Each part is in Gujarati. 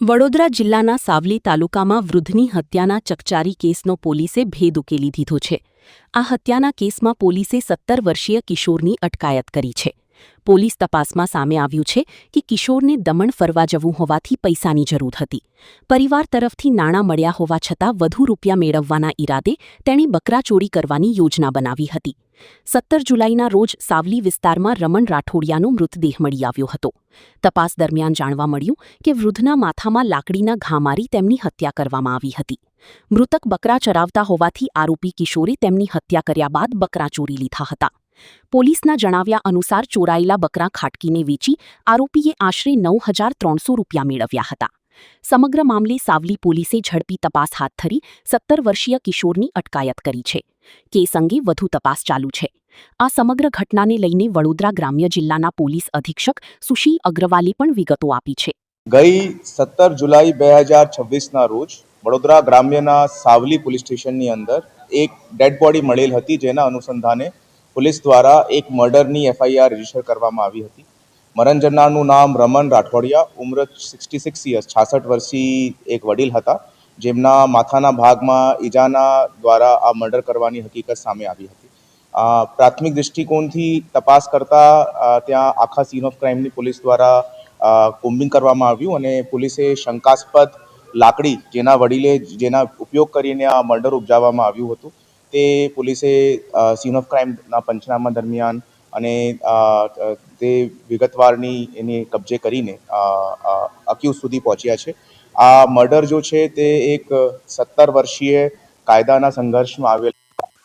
વડોદરા જિલ્લાના સાવલી તાલુકામાં વૃદ્ધની હત્યાના ચકચારી કેસનો પોલીસે ભેદ ઉકેલી દીધો છે. આ હત્યાના કેસમાં પોલીસે 17 વર્ષીય કિશોરની અટકાયત કરી છે. પોલીસ તપાસમાં સામે આવ્યું છે કે કિશોરને દમણ ફરવા જવું હોવાથી પૈસાની જરૂર હતી. પરિવાર તરફથી નાણાં મળ્યા હોવા છતાં વધુ રૂપિયા મેળવવાના ઈરાદે તેણે બકરા ચોરી કરવાની યોજના બનાવી હતી. 17 જુલાઈના રોજ સાવલી વિસ્તારમાં રમણ રાઠોડિયાનો મૃતદેહ મળી આવ્યો હતો. તપાસ દરમિયાન જાણવા મળ્યું કે વૃદ્ધના માથામાં લાકડીના ઘા મારી તેમની હત્યા કરવામાં આવી હતી. મૃતક બકરા ચરાવતા હોવાથી આરોપી કિશોરે તેમની હત્યા કર્યા બાદ બકરા ચોરી લીધા હતા. પોલીસના જણાવ્યા અનુસાર ચોરાયેલા બકરા ખાટકીને વેચી આરોપીએ આશરે 9,300 રૂપિયા મેળવ્યા હતા. સમગ્ર મામલે સાવલી પોલીસે ઝડપી તપાસ હાથ ધરી 17 વર્ષીય કિશોરની અટકાયત કરી છે. કેસ અંગે વધુ તપાસ ચાલુ છે. આ સમગ્ર ઘટનાને લઈને વડોદરા ગ્રામ્ય જિલ્લાના પોલીસ અધિક્ષક સુશીલ અગ્રવાલે પણ વિગતો આપી છે. ગઈ 17 જુલાઈ 2026ના રોજ વડોદરા ગ્રામ્યના સાવલી પોલીસ સ્ટેશનની અંદર એક ડેડ બોડી મળેલ હતી, જેના અનુસંધાને પોલીસ દ્વારા એક મર્ડરની એફઆઈઆર રજીસ્ટર કરવામાં આવી હતી. મરણ જનારનું નામ રમણ રાઠોડિયા, ઉંમર 66 યર્સ, 66 વર્ષીય એક વડીલ હતા, જેમના માથાના ભાગમાં ઈજાના દ્વારા આ મર્ડર કરવાની હકીકત સામે આવી હતી. પ્રાથમિક દૃષ્ટિકોણથી તપાસ કરતા ત્યાં આખા સીન ઓફ ક્રાઇમની પોલીસ દ્વારા કોમ્બિંગ કરવામાં આવ્યું અને પોલીસે શંકાસ્પદ લાકડી જેના ઉપયોગ કરીને આ મર્ડર ઉપજાવવામાં આવ્યું હતું, તે પોલીસે સીન ઓફ ક્રાઇમના પંચનામા દરમિયાન અને તે વિગતવારની એની કબજે કરીને અક્યુઝ સુધી પહોંચ્યા છે. આ મર્ડર જો છે તે એક 17 વર્ષીય કાયદાના સંઘર્ષમાં આવેલ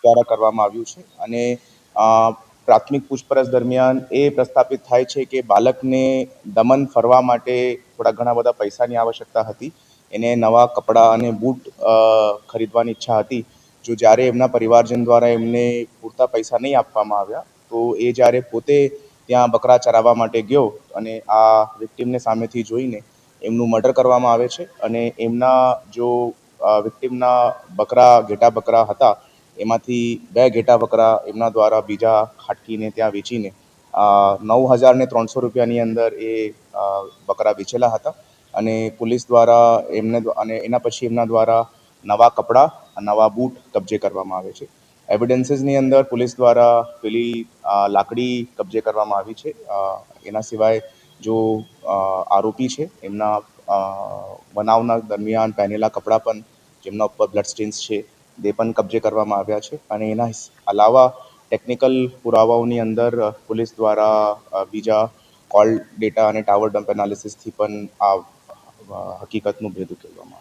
દ્વારા કરવામાં આવ્યું છે અને પ્રાથમિક પૂછપરછ દરમિયાન એ પ્રસ્થાપિત થાય છે કે બાળકને દમણ ફરવા માટે થોડા ઘણા બધા પૈસાની આવશ્યકતા હતી. એને નવા કપડાં અને બૂટ ખરીદવાની ઈચ્છા હતી. જો જ્યારે એમના પરિવારજન દ્વારા એમને પૂરતા પૈસા નહીં આપવામાં આવ્યા, તો એ જ્યારે પોતે ત્યાં બકરા ચરાવવા માટે ગયો અને આ વિક્ટિમને સામેથી જોઈને એમનું મર્ડર કરવામાં આવે છે અને એમના જો વિક્ટિમના ઘેટા બકરા હતા, એમાંથી 2 ઘેટા બકરા એમના દ્વારા બીજા ખાટકીને ત્યાં વેચીને 9,300 રૂપિયાની અંદર એ બકરા વેચેલા હતા અને પોલીસ દ્વારા એના પછી એમના દ્વારા નવા કપડાં, નવા બૂટ કબજે કરવામાં આવે છે. એવિડન્સીસની અંદર પોલીસ દ્વારા પેલી લાકડી કબજે કરવામાં આવી છે. એના સિવાય જો આરોપી છે એમના બનાવના દરમિયાન પહેરેલા કપડાં પણ, જેમના ઉપર બ્લડ સ્ટેન્સ છે, તે પણ કબજે કરવામાં આવ્યા છે અને એના અલાવા ટેકનિકલ પુરાવાઓની અંદર પોલીસ દ્વારા બીજા કોલ ડેટા અને ટાવર ડમ્પ એનાલિસિસથી પણ આ હકીકતનું ભેદ ઉકેલવામાં આવ્યું.